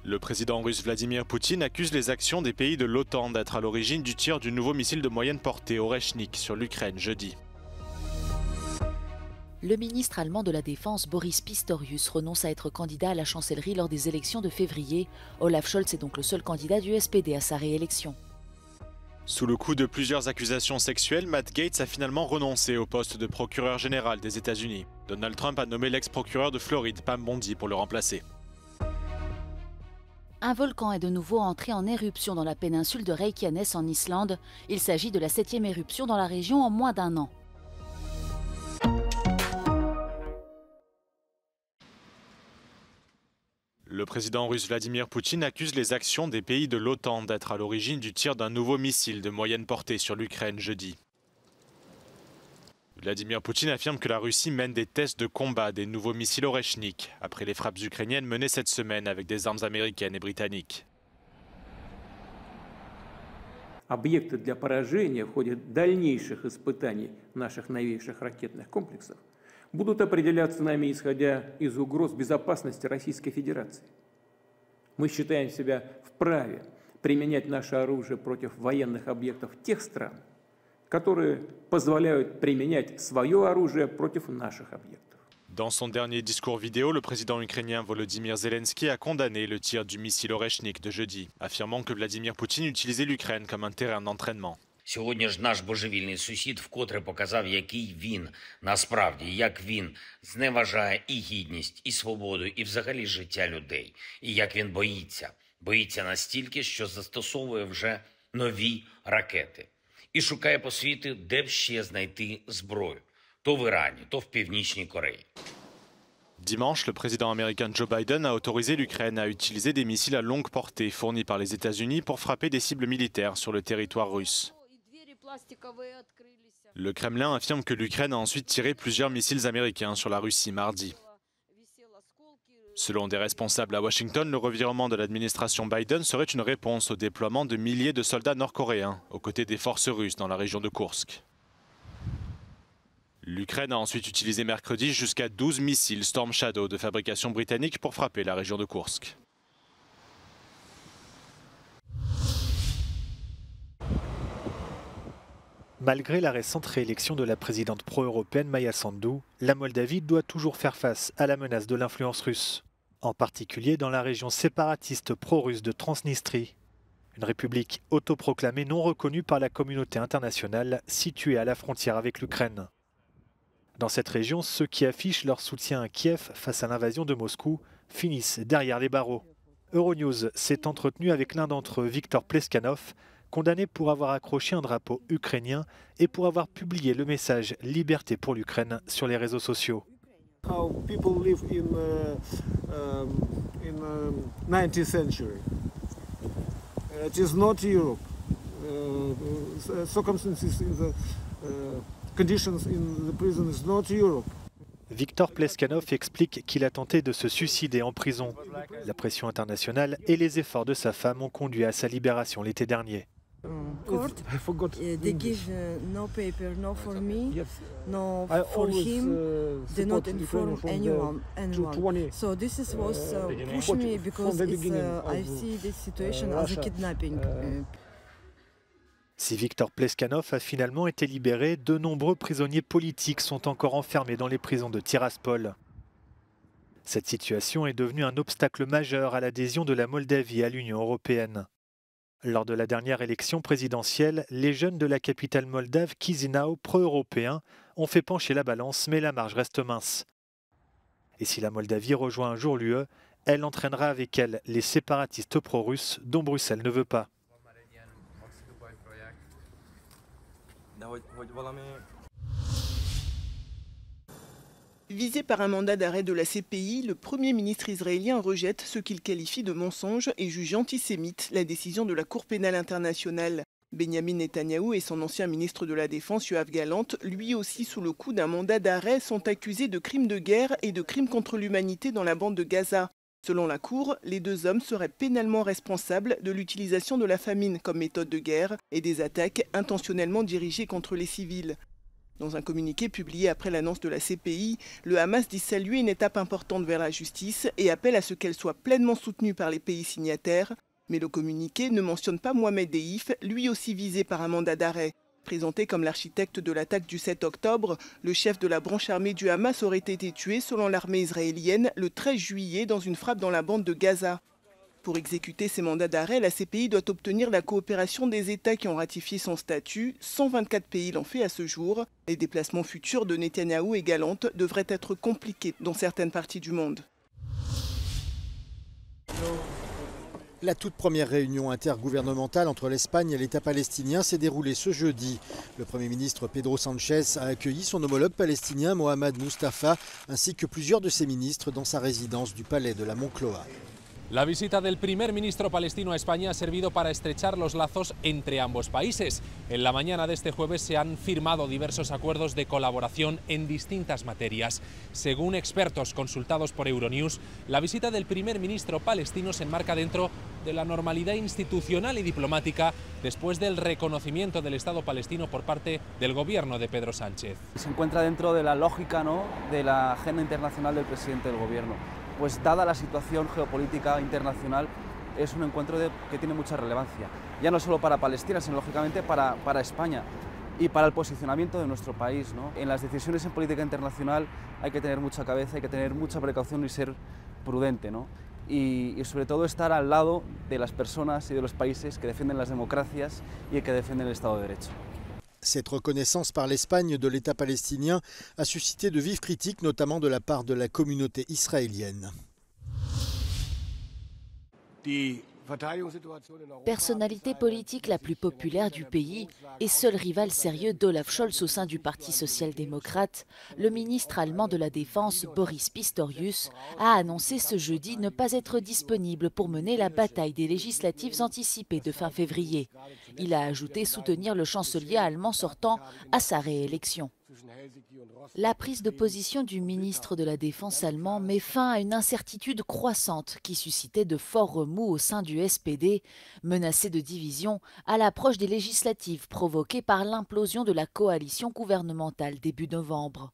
Le président russe Vladimir Poutine accuse les actions des pays de l'OTAN d'être à l'origine du tir du nouveau missile de moyenne portée Oreshnik sur l'Ukraine jeudi. Le ministre allemand de la Défense Boris Pistorius renonce à être candidat à la chancellerie lors des élections de février. Olaf Scholz est donc le seul candidat du SPD à sa réélection. Sous le coup de plusieurs accusations sexuelles, Matt Gaetz a finalement renoncé au poste de procureur général des États-Unis. Donald Trump a nommé l'ex-procureur de Floride, Pam Bondi, pour le remplacer. Un volcan est de nouveau entré en éruption dans la péninsule de Reykjanes en Islande. Il s'agit de la 7e éruption dans la région en moins d'un an. Le président russe Vladimir Poutine accuse les actions des pays de l'OTAN d'être à l'origine du tir d'un nouveau missile de moyenne portée sur l'Ukraine jeudi. Vladimir Poutine affirme que la Russie mène des tests de combat des nouveaux missiles Oreshnik, après les frappes ukrainiennes menées cette semaine avec des armes américaines et britanniques. Объекты для поражения в ходе дальнейших испытаний наших новейших ракетных комплексов будут определяться нами, исходя из угроз безопасности Российской Федерации. Мы считаем себя вправе применять наше оружие против военных объектов тех стран, которые позволяют применять свое оружие против наших объектов. Dans son dernier discours vidéo, le président ukrainien Volodymyr Zelensky a condamné le tir du missile Oreshnik de jeudi, affirmant que Vladimir Poutine utilisait l'Ukraine comme un terrain d'entraînement. Сьогодні ж наш божевільний сусід вкотре показав, який він насправді, як він зневажає і гідність, і свободу, і взагалі життя людей. І як він боїться. Боїться настільки, що застосовує вже нові ракети. І шукає по світу, де б ще знайти зброю. То в Ірані, то в Північній Кореї. Dimanche, le président américain Joe Biden a autorisé l'Ukraine à utiliser des missiles à longue portée fournis par les États-Unis pour frapper des cibles militaires sur le territoire russe. Le Kremlin affirme que l'Ukraine a ensuite tiré plusieurs missiles américains sur la Russie mardi. Selon des responsables à Washington, le revirement de l'administration Biden serait une réponse au déploiement de milliers de soldats nord-coréens aux côtés des forces russes dans la région de Koursk. L'Ukraine a ensuite utilisé mercredi jusqu'à 12 missiles Storm Shadow de fabrication britannique pour frapper la région de Koursk. Malgré la récente réélection de la présidente pro-européenne Maia Sandu, la Moldavie doit toujours faire face à la menace de l'influence russe, en particulier dans la région séparatiste pro-russe de Transnistrie, une république autoproclamée non reconnue par la communauté internationale située à la frontière avec l'Ukraine. Dans cette région, ceux qui affichent leur soutien à Kiev face à l'invasion de Moscou finissent derrière les barreaux. Euronews s'est entretenu avec l'un d'entre eux, Viktor Pleskanov, condamné pour avoir accroché un drapeau ukrainien et pour avoir publié le message « Liberté pour l'Ukraine » sur les réseaux sociaux. How people live in 19th century. It is not Europe. Circumstances in the conditions in the prison is not Europe. Viktor Pleskanov explique qu'il a tenté de se suicider en prison. La pression internationale et les efforts de sa femme ont conduit à sa libération l'été dernier. Court, they give no paper, no for me, no for him. They not inform anyone. So this is was push me because I see this situation as a kidnapping. Si Viktor Pleskanov a finalement été libéré, de nombreux prisonniers politiques sont encore enfermés dans les prisons de Tiraspol. Cette situation est devenue un obstacle majeur à l'adhésion de la Moldavie à l'Union européenne. Lors de la dernière élection présidentielle, les jeunes de la capitale moldave, Chisinau, pro-européens, ont fait pencher la balance, mais la marge reste mince. Et si la Moldavie rejoint un jour l'UE, elle entraînera avec elle les séparatistes pro-russes dont Bruxelles ne veut pas. Visé par un mandat d'arrêt de la CPI, le Premier ministre israélien rejette ce qu'il qualifie de mensonge et juge antisémite la décision de la Cour pénale internationale. Benjamin Netanyahou et son ancien ministre de la Défense, Yoav Gallant, lui aussi sous le coup d'un mandat d'arrêt, sont accusés de crimes de guerre et de crimes contre l'humanité dans la bande de Gaza. Selon la Cour, les deux hommes seraient pénalement responsables de l'utilisation de la famine comme méthode de guerre et des attaques intentionnellement dirigées contre les civils. Dans un communiqué publié après l'annonce de la CPI, le Hamas dit saluer une étape importante vers la justice et appelle à ce qu'elle soit pleinement soutenue par les pays signataires. Mais le communiqué ne mentionne pas Mohamed Deif, lui aussi visé par un mandat d'arrêt. Présenté comme l'architecte de l'attaque du 7 octobre, le chef de la branche armée du Hamas aurait été tué, selon l'armée israélienne, le 13 juillet dans une frappe dans la bande de Gaza. Pour exécuter ces mandats d'arrêt, la CPI doit obtenir la coopération des États qui ont ratifié son statut. 124 pays l'ont fait à ce jour. Les déplacements futurs de Netanyahou et Galante devraient être compliqués dans certaines parties du monde. La toute première réunion intergouvernementale entre l'Espagne et l'État palestinien s'est déroulée ce jeudi. Le Premier ministre Pedro Sánchez a accueilli son homologue palestinien Mohamed Mustafa ainsi que plusieurs de ses ministres dans sa résidence du palais de la Moncloa. La visita del primer ministro palestino a España ha servido para estrechar los lazos entre ambos países. En la mañana de este jueves se han firmado diversos acuerdos de colaboración en distintas materias. Según expertos consultados por Euronews, la visita del primer ministro palestino se enmarca dentro de la normalidad institucional y diplomática después del reconocimiento del Estado palestino por parte del gobierno de Pedro Sánchez. Se encuentra dentro de la lógica, ¿no?, de la agenda internacional del presidente del gobierno. Pues dada la situación geopolítica internacional, es un encuentro que tiene mucha relevancia, ya no solo para Palestina, sino lógicamente para España y para el posicionamiento de nuestro país, ¿no? En las decisiones en política internacional hay que tener mucha cabeza, hay que tener mucha precaución y ser prudente, ¿no? Y sobre todo estar al lado de las personas y de los países que defienden las democracias y que defienden el Estado de Derecho. Cette reconnaissance par l'Espagne de l'État palestinien a suscité de vives critiques, notamment de la part de la communauté israélienne. Personnalité politique la plus populaire du pays et seul rival sérieux d'Olaf Scholz au sein du Parti social-démocrate, le ministre allemand de la Défense Boris Pistorius a annoncé ce jeudi ne pas être disponible pour mener la bataille des législatives anticipées de fin février. Il a ajouté soutenir le chancelier allemand sortant à sa réélection. La prise de position du ministre de la Défense allemand met fin à une incertitude croissante qui suscitait de forts remous au sein du SPD, menacé de division à l'approche des législatives provoquées par l'implosion de la coalition gouvernementale début novembre.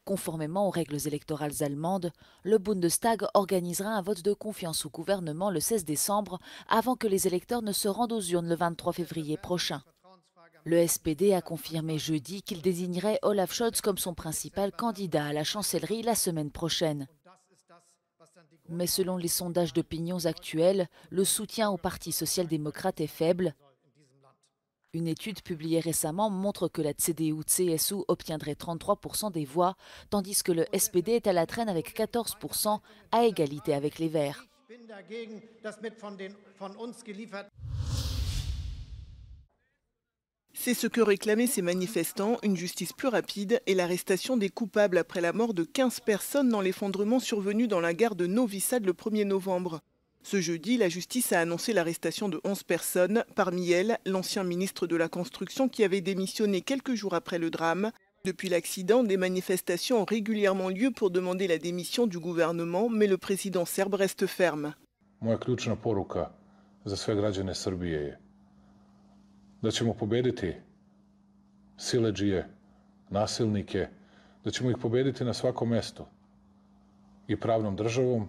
Conformément aux règles électorales allemandes, le Bundestag organisera un vote de confiance au gouvernement le 16 décembre avant que les électeurs ne se rendent aux urnes le 23 février prochain. Le SPD a confirmé jeudi qu'il désignerait Olaf Scholz comme son principal candidat à la chancellerie la semaine prochaine. Mais selon les sondages d'opinion actuels, le soutien au Parti social-démocrate est faible. Une étude publiée récemment montre que la CDU-CSU obtiendrait 33% des voix, tandis que le SPD est à la traîne avec 14% à égalité avec les Verts. C'est ce que réclamaient ces manifestants, une justice plus rapide et l'arrestation des coupables après la mort de 15 personnes dans l'effondrement survenu dans la gare de Novi Sad le 1er novembre. Ce jeudi, la justice a annoncé l'arrestation de 11 personnes, parmi elles l'ancien ministre de la Construction qui avait démissionné quelques jours après le drame. Depuis l'accident, des manifestations ont régulièrement lieu pour demander la démission du gouvernement, mais le président serbe reste ferme. Moja ključna poruka za sve građane Srbije je da ćemo pobediti siledžije, nasilnike, da ćemo ih pobediti na svakom mestu i pravnom državom,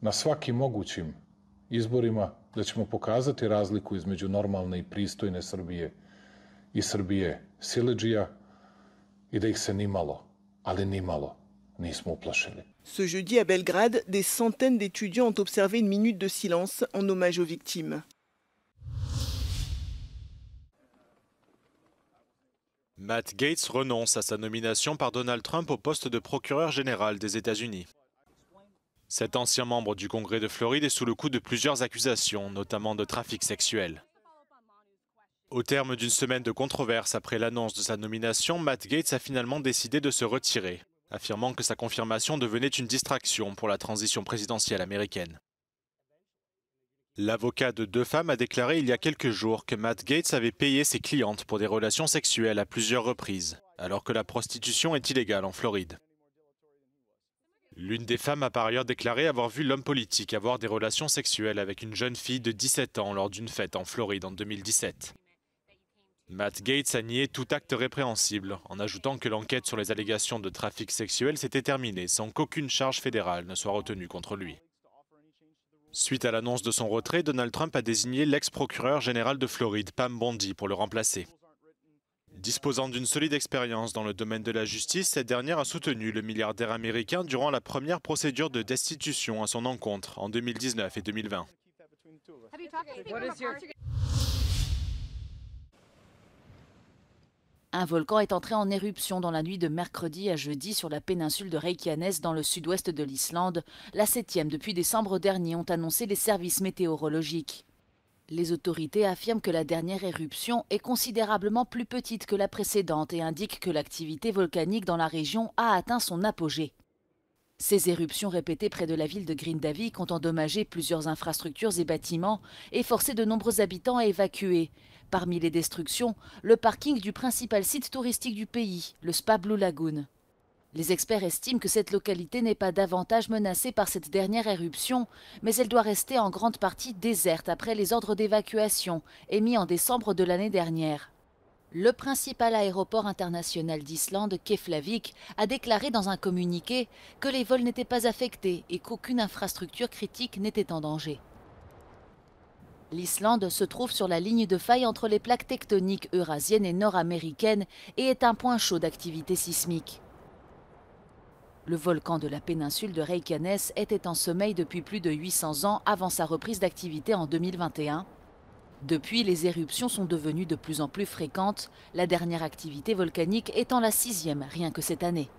na svakim mogućim izborima, da ćemo pokazati razliku između normalne i pristojne Srbije i Srbije siledžija i da ih se nimalo, ali nimalo nismo uplašili. Ce jeudi à Belgrade, des centaines d'étudiants ont observé une minute de silence en hommage aux victimes. Matt Gaetz renonce à sa nomination par Donald Trump au poste de procureur général des États-Unis. Cet ancien membre du Congrès de Floride est sous le coup de plusieurs accusations, notamment de trafic sexuel. Au terme d'une semaine de controverse après l'annonce de sa nomination, Matt Gaetz a finalement décidé de se retirer, affirmant que sa confirmation devenait une distraction pour la transition présidentielle américaine. L'avocat de deux femmes a déclaré il y a quelques jours que Matt Gaetz avait payé ses clientes pour des relations sexuelles à plusieurs reprises, alors que la prostitution est illégale en Floride. L'une des femmes a par ailleurs déclaré avoir vu l'homme politique avoir des relations sexuelles avec une jeune fille de 17 ans lors d'une fête en Floride en 2017. Matt Gaetz a nié tout acte répréhensible, en ajoutant que l'enquête sur les allégations de trafic sexuel s'était terminée sans qu'aucune charge fédérale ne soit retenue contre lui. Suite à l'annonce de son retrait, Donald Trump a désigné l'ex-procureur général de Floride, Pam Bondi, pour le remplacer. Disposant d'une solide expérience dans le domaine de la justice, cette dernière a soutenu le milliardaire américain durant la première procédure de destitution à son encontre en 2019 et 2020. Un volcan est entré en éruption dans la nuit de mercredi à jeudi sur la péninsule de Reykjanes dans le sud-ouest de l'Islande, la 7e depuis décembre dernier, ont annoncé les services météorologiques. Les autorités affirment que la dernière éruption est considérablement plus petite que la précédente et indiquent que l'activité volcanique dans la région a atteint son apogée. Ces éruptions répétées près de la ville de Grindavik ont endommagé plusieurs infrastructures et bâtiments et forcé de nombreux habitants à évacuer. Parmi les destructions, le parking du principal site touristique du pays, le Spa Blue Lagoon. Les experts estiment que cette localité n'est pas davantage menacée par cette dernière éruption, mais elle doit rester en grande partie déserte après les ordres d'évacuation émis en décembre de l'année dernière. Le principal aéroport international d'Islande, Keflavik, a déclaré dans un communiqué que les vols n'étaient pas affectés et qu'aucune infrastructure critique n'était en danger. L'Islande se trouve sur la ligne de faille entre les plaques tectoniques eurasiennes et nord-américaines et est un point chaud d'activité sismique. Le volcan de la péninsule de Reykjanes était en sommeil depuis plus de 800 ans avant sa reprise d'activité en 2021. Depuis, les éruptions sont devenues de plus en plus fréquentes, la dernière activité volcanique étant la 6e rien que cette année.